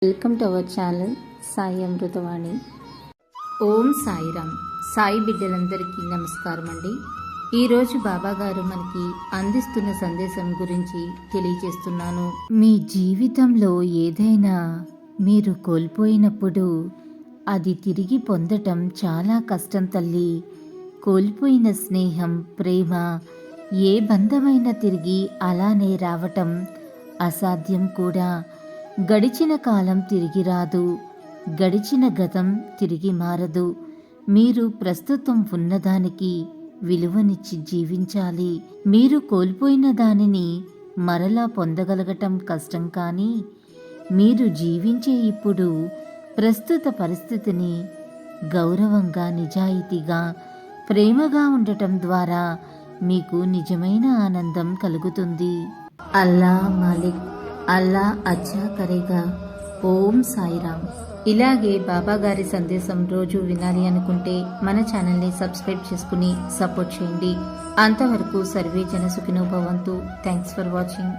Welcome to our channel Sai Amritavani. Om Sairam. Sai బిడ్డలందరికీ నమస్కారం అండి. ఈరోజు బాబా గారు మనకి అందిస్తున్న సందేశం గురించి తెలియజేస్తున్నాను. మీ జీవితంలో ఏదైనా మీరు కోల్పోయినప్పుడు అది తిరిగి పొందటం చాలా కష్టం తల్లి. కోల్పోయిన స్నేహం, ప్రేమ, ఏ బంధమైనా తిరిగి అలానే రావటం అసాధ్యం కూడా. గడిచిన కాలం తిరిగి రాదు, గడిచిన గతం తిరిగి మారదు. మీరు ప్రస్తుతం ఉన్నదానికి విలువనిచ్చి జీవించాలి. మీరు కోల్పోయిన దానిని మరలా పొందగలగటం కష్టం, కానీ మీరు జీవించే ఇప్పుడు ప్రస్తుత పరిస్థితిని గౌరవంగా, నిజాయితీగా, ప్రేమగా ఉండటం ద్వారా మీకు నిజమైన ఆనందం కలుగుతుంది. అల్లా మాలిక్, అల్లా అచ్చా కరేగా. ఓం సాయిరామ్. ఇలాగే బాబా గారి సందేశం రోజు వినాలి అనుకుంటే మన ఛానల్ని సబ్స్క్రైబ్ చేసుకుని సపోర్ట్ చేయండి. అంతవరకు సర్వే జన సుఖినో భవంతు. Thanks for watching.